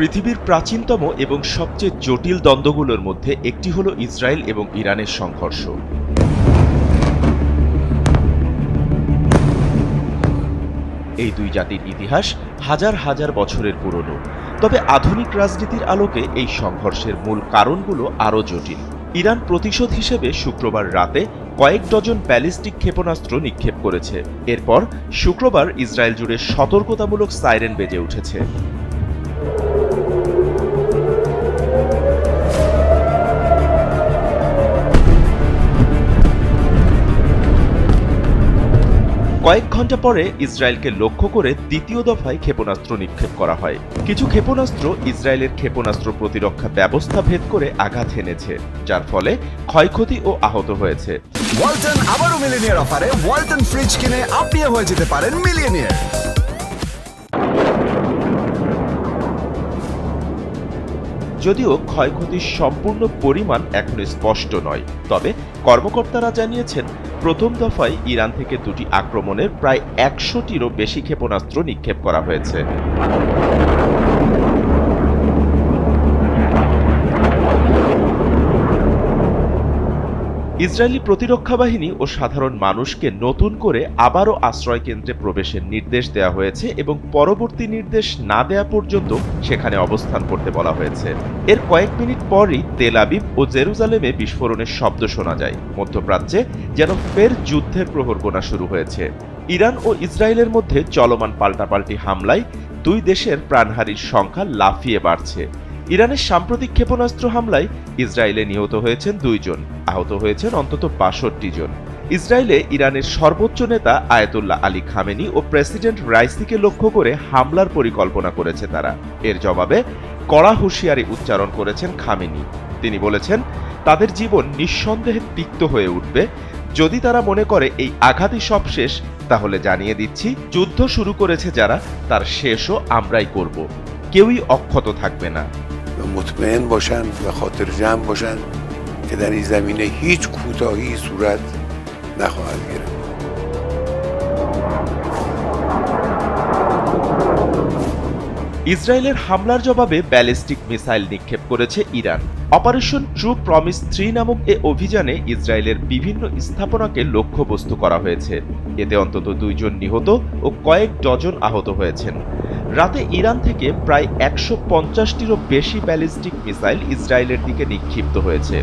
পৃথিবীর প্রাচীনতম এবং সবচেয়ে জটিল দ্বন্দ্বগুলোর মধ্যে একটি হল ইসরায়েল এবং ইরানের সংঘর্ষ। এই দুই জাতির ইতিহাস হাজার হাজার বছরের পুরনো, তবে আধুনিক রাজনীতির আলোকে এই সংঘর্ষের মূল কারণগুলো আরও জটিল। ইরান প্রতিশোধ হিসেবে শুক্রবার রাতে কয়েক ডজন ব্যালিস্টিক ক্ষেপণাস্ত্র নিক্ষেপ করেছে। এরপর শুক্রবার ইসরায়েল জুড়ে সতর্কতামূলক সাইরেন বেজে উঠেছে। কয়েক ঘন্টা পরে ইসরায়েলকে লক্ষ্য করে দ্বিতীয় দফায় ক্ষেপণাস্ত্র নিক্ষেপ করা হয়। কিছু ক্ষেপণাস্ত্র ইসরায়েলের ক্ষেপণাস্ত্র প্রতিরক্ষা ব্যবস্থা ভেদ করে আঘাত হেনেছে, যার ফলে ক্ষয়ক্ষতি ও আহত হয়েছে। ওয়ালটন আবারও মিলিয়নিয়ার অফারে ওয়ালটন ফ্রিজ কিনে আপনিও হয়ে যেতে পারেন মিলিয়নিয়ার। যদিও ক্ষয়ক্ষতির সম্পূর্ণ পরিমাণ এখনো স্পষ্ট নয়, তবে কর্মকর্তারা জানিয়েছেন প্রথম দফায় ইরান থেকে দুটি আক্রমণের প্রায় ১০০টিরও বেশি ক্ষেপণাস্ত্র নিক্ষেপ করা হয়েছে। ইসরায়েলি প্রতিরক্ষা বাহিনী ও সাধারণ মানুষকে নতুন করে আবারও আশ্রয় কেন্দ্রে প্রবেশের নির্দেশ দেওয়া হয়েছে এবং পরবর্তী নির্দেশ না দেয়া পর্যন্ত সেখানে অবস্থান করতে বলা হয়েছে। এর কয়েক মিনিট পরই তেল আবিব ও জেরুজালেমে বিস্ফোরণের শব্দ শোনা যায়। মধ্যপ্রাচ্যে যেন ফের যুদ্ধের প্রহর গোনা শুরু হয়েছে। ইরান ও ইসরায়েলের মধ্যে চলমান পাল্টাপাল্টি হামলায় দুই দেশের প্রাণহারীর সংখ্যা লাফিয়ে বাড়ছে। ইরানের সাম্প্রতিক ক্ষেপণাস্ত্র হামলায় ইসরায়েলে নিহত হয়েছেন ২ জন, আহত হয়েছেন অন্তত ৬২ জন। ইসরায়েলে ইরানের সর্বোচ্চ নেতা আয়াতুল্লাহ আলী খামেনি ও প্রেসিডেন্ট রাইসিকে লক্ষ্য করে হামলার পরিকল্পনা করেছে তারা। এর জবাবে কড়া হুঁশিয়ারি উচ্চারণ করেছেন খামেনি। তিনি বলেছেন, তাদের জীবন নিঃসন্দেহে তিক্ত হয়ে উঠবে যদি তারা মনে করে এই আঘাতই সব শেষ। তাহলে জানিয়ে দিচ্ছি, যুদ্ধ শুরু করেছে যারা, তার শেষও আমরাই করব। কেউই অক্ষত থাকবে না। مطمئن باشند و خاطر جمع باشند که در این زمینه هیچ کوتاهی صورت نخواهد گرفت. ইসরায়েলের হামলার জবাবে ব্যালিস্টিক মিসাইল নিক্ষেপ করেছে ইরান। অপারেশন ট্রু প্রমিস 3 নামক এ অভিযানে ইসরায়েলের বিভিন্ন স্থাপনাকে লক্ষ্যবস্তু করা হয়েছে। এতে অন্তত ২ জন নিহত ও কয়েক ডজন আহত হয়েছেন। রাতে ইরান থেকে প্রায় ১৫০টিরও বেশি ব্যালিস্টিক মিসাইল ইসরায়েলের দিকে নিক্ষিপ্ত হয়েছে।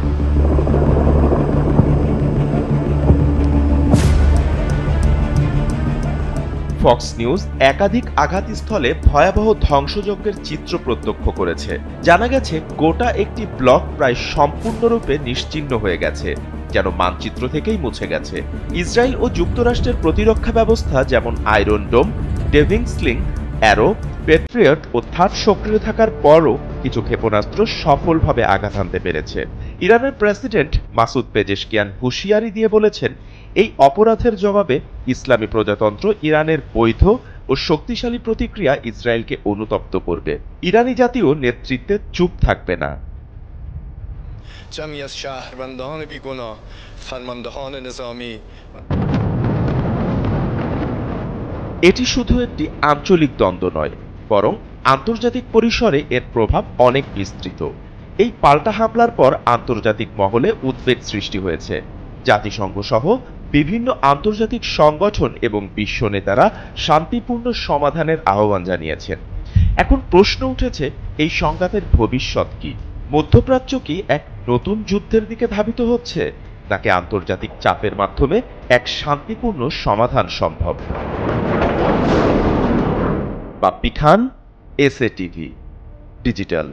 ফক্স নিউজ একাধিক আঘাতস্থলে ভয়াবহ ধ্বংসযজ্ঞের চিত্র প্রত্যক্ষ করেছে। জানা গেছে, গোটা একটি ব্লক প্রায় সম্পূর্ণরূপে নিশ্চিহ্ন হয়ে গেছে, যেন মানচিত্র থেকেই মুছে গেছে। ইসরায়েল ও যুক্তরাষ্ট্রের প্রতিরক্ষা ব্যবস্থা যেমন আয়রন ডোম, ডেভিং স্লিং, অ্যারো, প্যাট্রিয়ট ও থার্ড সক্রিয় থাকার পরও কিছু ক্ষেপণাস্ত্র সফলভাবে আঘাত হানতে পেরেছে। ইরানের প্রেসিডেন্ট মাসুদ পেজেশকিয়ান হুঁশিয়ারি দিয়ে বলেছেন, এই অপরাধের জবাবে ইসলামী প্রজাতন্ত্র ইরানের বৈধ ও শক্তিশালী প্রতিক্রিয়া ইসরায়েলকে অনুতপ্ত করবে। ইরানি জাতীয় নেতৃত্বে চুপ থাকবে না। جمعی از شهروندان بیگناه فرماندهان نظامی এটি শুধু একটি আঞ্চলিক দ্বন্দ্ব নয়, বরং আন্তর্জাতিক পরিসরে এর প্রভাব অনেক বিস্তৃত। এই পাল্টা হামলার পর আন্তর্জাতিক মহলে উদ্বেগ সৃষ্টি হয়েছে। জাতিসংঘ সহ বিভিন্ন আন্তর্জাতিক সংগঠন এবং বিশ্ব নেতারা শান্তিপূর্ণ সমাধানের আহ্বান জানিয়েছেন। এখন প্রশ্ন উঠেছে, এই সংঘাতের ভবিষ্যৎ কি? মধ্যপ্রাচ্য কি এক নতুন যুদ্ধের দিকে ধাবিত হচ্ছে, নাকি আন্তর্জাতিক চাপের মাধ্যমে এক শান্তিপূর্ণ সমাধান সম্ভব? বাপ্পি খান, এসএ টিভি ডিজিটাল।